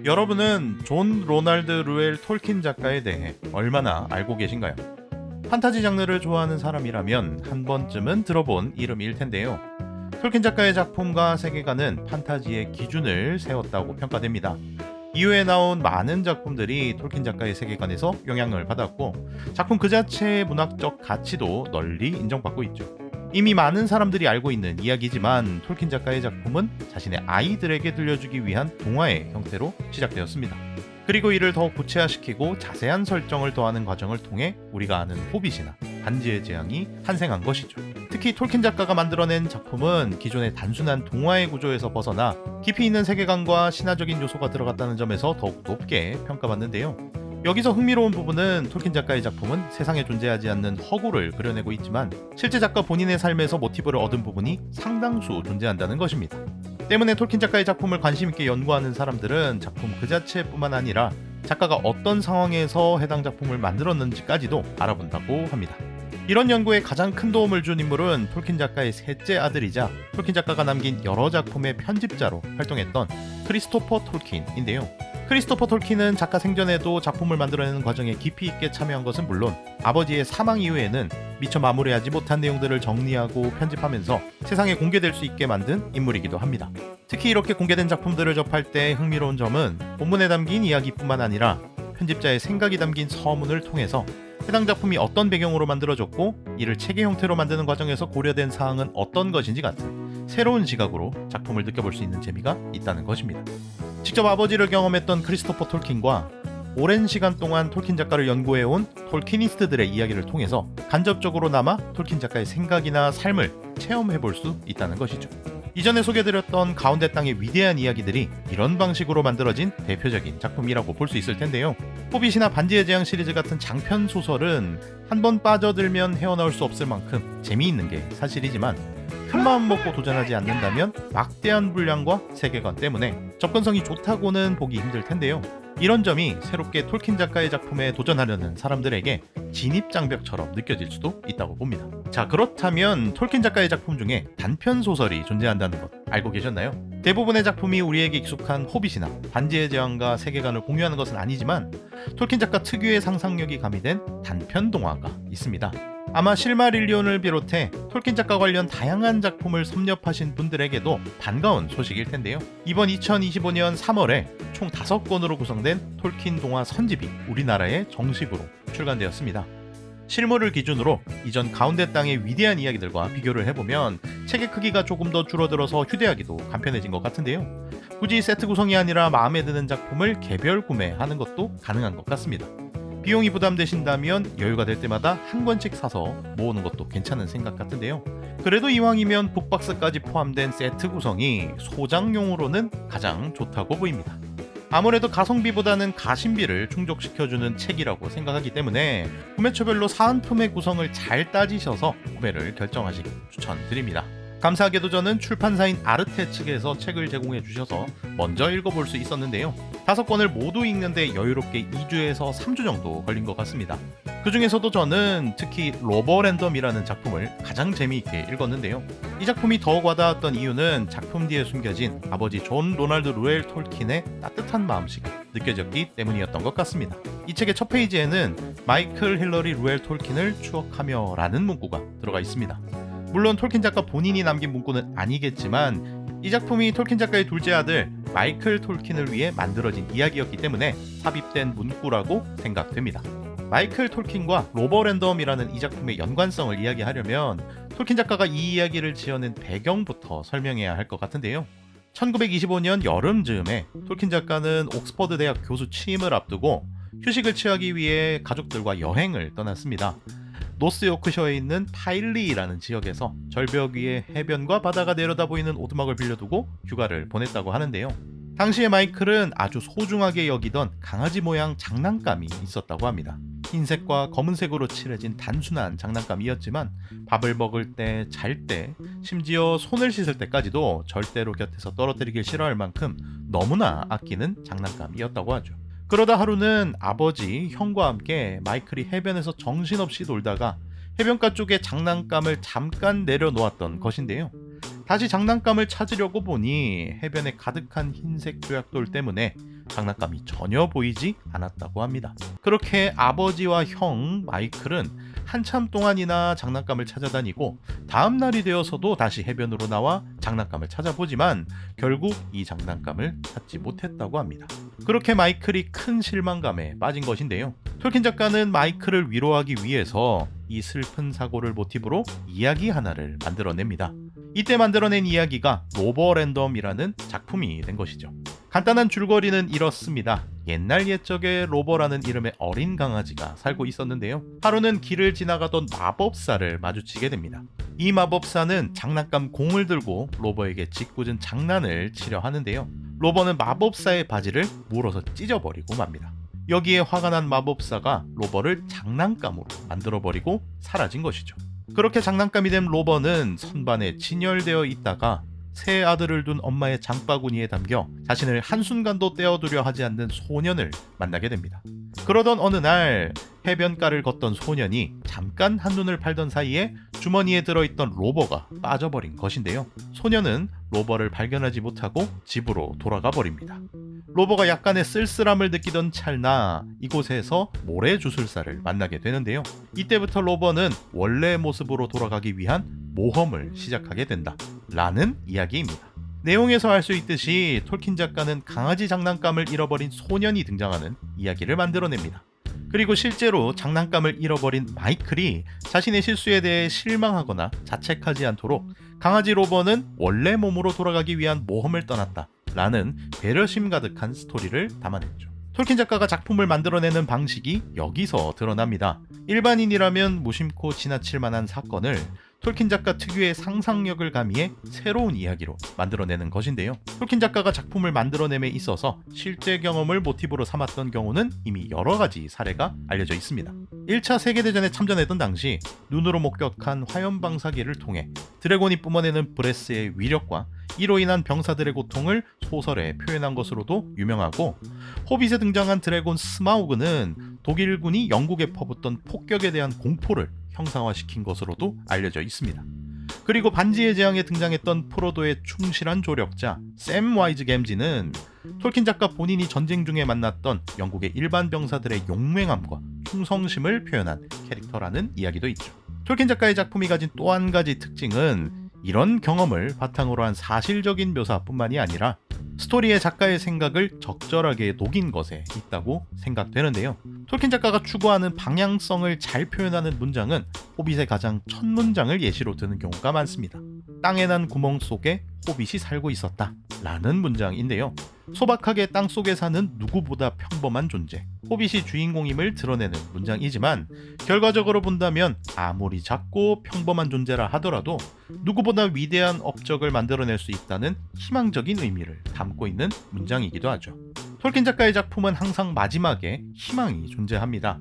여러분은 존 로날드 루엘 톨킨 작가에 대해 얼마나 알고 계신가요? 판타지 장르를 좋아하는 사람이라면 한 번쯤은 들어본 이름일 텐데요. 톨킨 작가의 작품과 세계관은 판타지의 기준을 세웠다고 평가됩니다. 이후에 나온 많은 작품들이 톨킨 작가의 세계관에서 영향을 받았고, 작품 그 자체의 문학적 가치도 널리 인정받고 있죠. 이미 많은 사람들이 알고 있는 이야기지만 톨킨 작가의 작품은 자신의 아이들에게 들려주기 위한 동화의 형태로 시작되었습니다. 그리고 이를 더 구체화시키고 자세한 설정을 더하는 과정을 통해 우리가 아는 호빗이나 반지의 제왕이 탄생한 것이죠. 특히 톨킨 작가가 만들어낸 작품은 기존의 단순한 동화의 구조에서 벗어나 깊이 있는 세계관과 신화적인 요소가 들어갔다는 점에서 더욱 높게 평가받는데요. 여기서 흥미로운 부분은 톨킨 작가의 작품은 세상에 존재하지 않는 허구를 그려내고 있지만 실제 작가 본인의 삶에서 모티브를 얻은 부분이 상당수 존재한다는 것입니다. 때문에 톨킨 작가의 작품을 관심 있게 연구하는 사람들은 작품 그 자체뿐만 아니라 작가가 어떤 상황에서 해당 작품을 만들었는지까지도 알아본다고 합니다. 이런 연구에 가장 큰 도움을 준 인물은 톨킨 작가의 셋째 아들이자 톨킨 작가가 남긴 여러 작품의 편집자로 활동했던 크리스토퍼 톨킨인데요. 크리스토퍼 톨킨은 작가 생전에도 작품을 만들어내는 과정에 깊이 있게 참여한 것은 물론 아버지의 사망 이후에는 미처 마무리하지 못한 내용들을 정리하고 편집하면서 세상에 공개될 수 있게 만든 인물이기도 합니다. 특히 이렇게 공개된 작품들을 접할 때 흥미로운 점은 본문에 담긴 이야기뿐만 아니라 편집자의 생각이 담긴 서문을 통해서 해당 작품이 어떤 배경으로 만들어졌고 이를 책의 형태로 만드는 과정에서 고려된 사항은 어떤 것인지 같은 새로운 시각으로 작품을 느껴볼 수 있는 재미가 있다는 것입니다. 직접 아버지를 경험했던 크리스토퍼 톨킨과 오랜 시간 동안 톨킨 작가를 연구해온 톨키니스트들의 이야기를 통해서 간접적으로 남아 톨킨 작가의 생각이나 삶을 체험해볼 수 있다는 것이죠. 이전에 소개드렸던 가운데 땅의 위대한 이야기들이 이런 방식으로 만들어진 대표적인 작품이라고 볼 수 있을 텐데요. 호빗이나 반지의 제왕 시리즈 같은 장편 소설은 한번 빠져들면 헤어나올 수 없을 만큼 재미있는 게 사실이지만 큰마음 먹고 도전하지 않는다면 막대한 분량과 세계관 때문에 접근성이 좋다고는 보기 힘들 텐데요. 이런 점이 새롭게 톨킨 작가의 작품에 도전하려는 사람들에게 진입장벽처럼 느껴질 수도 있다고 봅니다. 자, 그렇다면 톨킨 작가의 작품 중에 단편 소설이 존재한다는 것 알고 계셨나요? 대부분의 작품이 우리에게 익숙한 호빗이나 반지의 제왕과 세계관을 공유하는 것은 아니지만 톨킨 작가 특유의 상상력이 가미된 단편 동화가 있습니다. 아마 실마릴리온을 비롯해 톨킨 작가 관련 다양한 작품을 섭렵하신 분들에게도 반가운 소식일 텐데요. 이번 2025년 3월에 총 5권으로 구성된 톨킨 동화 선집이 우리나라에 정식으로 출간되었습니다. 실물을 기준으로 이전 가운데 땅의 위대한 이야기들과 비교를 해보면 책의 크기가 조금 더 줄어들어서 휴대하기도 간편해진 것 같은데요. 굳이 세트 구성이 아니라 마음에 드는 작품을 개별 구매하는 것도 가능한 것 같습니다. 비용이 부담되신다면 여유가 될 때마다 한 권씩 사서 모으는 것도 괜찮은 생각 같은데요. 그래도 이왕이면 북박스까지 포함된 세트 구성이 소장용으로는 가장 좋다고 보입니다. 아무래도 가성비보다는 가심비를 충족시켜주는 책이라고 생각하기 때문에 구매처별로 사은품의 구성을 잘 따지셔서 구매를 결정하시길 추천드립니다. 감사하게도 저는 출판사인 아르테 측에서 책을 제공해 주셔서 먼저 읽어볼 수 있었는데요. 5권을 모두 읽는데 여유롭게 2주에서 3주 정도 걸린 것 같습니다. 그 중에서도 저는 특히 로버랜덤이라는 작품을 가장 재미있게 읽었는데요. 이 작품이 더욱 와닿았던 이유는 작품 뒤에 숨겨진 아버지 존 로날드 루엘 톨킨의 따뜻한 마음씨가 느껴졌기 때문이었던 것 같습니다. 이 책의 첫 페이지에는 마이클 힐러리 루엘 톨킨을 추억하며 라는 문구가 들어가 있습니다. 물론 톨킨 작가 본인이 남긴 문구는 아니겠지만 이 작품이 톨킨 작가의 둘째 아들 마이클 톨킨을 위해 만들어진 이야기였기 때문에 삽입된 문구라고 생각됩니다. 마이클 톨킨과 로버랜덤이라는 이 작품의 연관성을 이야기하려면 톨킨 작가가 이 이야기를 지어낸 배경부터 설명해야 할 것 같은데요. 1925년 여름 즈음에 톨킨 작가는 옥스퍼드 대학 교수 취임을 앞두고 휴식을 취하기 위해 가족들과 여행을 떠났습니다. 노스 요크셔에 있는 파일리라는 지역에서 절벽 위에 해변과 바다가 내려다 보이는 오두막을 빌려두고 휴가를 보냈다고 하는데요. 당시에 마이클은 아주 소중하게 여기던 강아지 모양 장난감이 있었다고 합니다. 흰색과 검은색으로 칠해진 단순한 장난감이었지만 밥을 먹을 때, 잘 때, 심지어 손을 씻을 때까지도 절대로 곁에서 떨어뜨리길 싫어할 만큼 너무나 아끼는 장난감이었다고 하죠. 그러다 하루는 아버지, 형과 함께 마이클이 해변에서 정신없이 놀다가 해변가 쪽에 장난감을 잠깐 내려놓았던 것인데요. 다시 장난감을 찾으려고 보니 해변에 가득한 흰색 조약돌 때문에 장난감이 전혀 보이지 않았다고 합니다. 그렇게 아버지와 형 마이클은 한참 동안이나 장난감을 찾아다니고 다음 날이 되어서도 다시 해변으로 나와 장난감을 찾아보지만 결국 이 장난감을 찾지 못했다고 합니다. 그렇게 마이클이 큰 실망감에 빠진 것인데요. 톨킨 작가는 마이클을 위로하기 위해서 이 슬픈 사고를 모티브로 이야기 하나를 만들어냅니다. 이때 만들어낸 이야기가 로버랜덤이라는 작품이 된 것이죠. 간단한 줄거리는 이렇습니다. 옛날 옛적에 로버라는 이름의 어린 강아지가 살고 있었는데요. 하루는 길을 지나가던 마법사를 마주치게 됩니다. 이 마법사는 장난감 공을 들고 로버에게 짓궂은 장난을 치려 하는데요. 로버는 마법사의 바지를 물어서 찢어버리고 맙니다. 여기에 화가 난 마법사가 로버를 장난감으로 만들어버리고 사라진 것이죠. 그렇게 장난감이 된 로버는 선반에 진열되어 있다가 새 아들을 둔 엄마의 장바구니에 담겨 자신을 한순간도 떼어두려 하지 않는 소년을 만나게 됩니다. 그러던 어느 날 해변가를 걷던 소년이 잠깐 한눈을 팔던 사이에 주머니에 들어있던 로버가 빠져버린 것인데요. 소년은 로버를 발견하지 못하고 집으로 돌아가 버립니다. 로버가 약간의 쓸쓸함을 느끼던 찰나 이곳에서 모래주술사를 만나게 되는데요. 이때부터 로버는 원래 모습으로 돌아가기 위한 모험을 시작하게 된다 라는 이야기입니다. 내용에서 알 수 있듯이 톨킨 작가는 강아지 장난감을 잃어버린 소년이 등장하는 이야기를 만들어냅니다. 그리고 실제로 장난감을 잃어버린 마이클이 자신의 실수에 대해 실망하거나 자책하지 않도록 강아지 로버는 원래 몸으로 돌아가기 위한 모험을 떠났다 라는 배려심 가득한 스토리를 담아냈죠. 톨킨 작가가 작품을 만들어내는 방식이 여기서 드러납니다. 일반인이라면 무심코 지나칠 만한 사건을 톨킨 작가 특유의 상상력을 가미해 새로운 이야기로 만들어내는 것인데요. 톨킨 작가가 작품을 만들어냄에 있어서 실제 경험을 모티브로 삼았던 경우는 이미 여러 가지 사례가 알려져 있습니다. 1차 세계대전에 참전했던 당시 눈으로 목격한 화염방사기를 통해 드래곤이 뿜어내는 브레스의 위력과 이로 인한 병사들의 고통을 소설에 표현한 것으로도 유명하고, 호빗에 등장한 드래곤 스마우그는 독일군이 영국에 퍼붓던 폭격에 대한 공포를 형상화시킨 것으로도 알려져 있습니다. 그리고 반지의 제왕에 등장했던 프로도의 충실한 조력자 샘 와이즈 갬지는 톨킨 작가 본인이 전쟁 중에 만났던 영국의 일반 병사들의 용맹함과 충성심을 표현한 캐릭터라는 이야기도 있죠. 톨킨 작가의 작품이 가진 또 한 가지 특징은 이런 경험을 바탕으로 한 사실적인 묘사뿐만이 아니라 스토리의 작가의 생각을 적절하게 녹인 것에 있다고 생각되는데요. 톨킨 작가가 추구하는 방향성을 잘 표현하는 문장은 호빗의 가장 첫 문장을 예시로 드는 경우가 많습니다. 땅에 난 구멍 속에 호빗이 살고 있었다 라는 문장인데요. 소박하게 땅속에 사는 누구보다 평범한 존재, 호빗이 주인공임을 드러내는 문장이지만 결과적으로 본다면 아무리 작고 평범한 존재라 하더라도 누구보다 위대한 업적을 만들어낼 수 있다는 희망적인 의미를 담고 있는 문장이기도 하죠. 톨킨 작가의 작품은 항상 마지막에 희망이 존재합니다.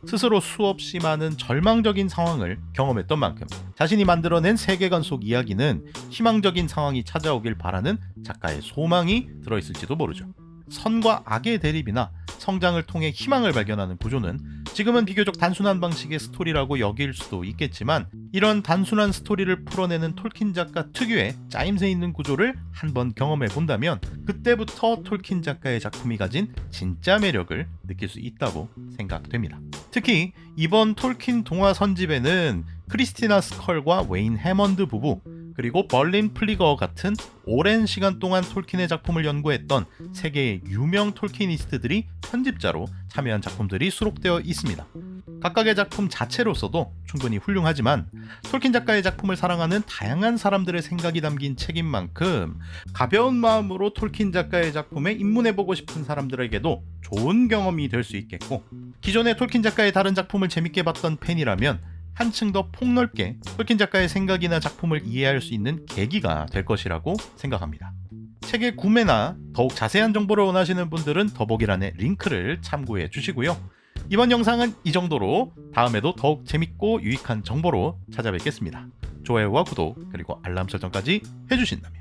스스로 수없이 많은 절망적인 상황을 경험했던 만큼 자신이 만들어낸 세계관 속 이야기는 희망적인 상황이 찾아오길 바라는 작가의 소망이 들어있을지도 모르죠. 선과 악의 대립이나 성장을 통해 희망을 발견하는 구조는 지금은 비교적 단순한 방식의 스토리라고 여길 수도 있겠지만, 이런 단순한 스토리를 풀어내는 톨킨 작가 특유의 짜임새 있는 구조를 한번 경험해 본다면 그때부터 톨킨 작가의 작품이 가진 진짜 매력을 느낄 수 있다고 생각됩니다. 특히 이번 톨킨 동화 선집에는 크리스티나 스컬과 웨인 해먼드 부부, 그리고 벌린 플리거 같은 오랜 시간 동안 톨킨의 작품을 연구했던 세계의 유명 톨키니스트들이 편집자로 참여한 작품들이 수록되어 있습니다. 각각의 작품 자체로서도 충분히 훌륭하지만 톨킨 작가의 작품을 사랑하는 다양한 사람들의 생각이 담긴 책인 만큼 가벼운 마음으로 톨킨 작가의 작품에 입문해보고 싶은 사람들에게도 좋은 경험이 될 수 있겠고, 기존의 톨킨 작가의 다른 작품을 재밌게 봤던 팬이라면 한층 더 폭넓게 톨킨 작가의 생각이나 작품을 이해할 수 있는 계기가 될 것이라고 생각합니다. 책의 구매나 더욱 자세한 정보를 원하시는 분들은 더보기란의 링크를 참고해 주시고요. 이번 영상은 이 정도로 다음에도 더욱 재밌고 유익한 정보로 찾아뵙겠습니다. 좋아요와 구독 그리고 알람 설정까지 해주신다면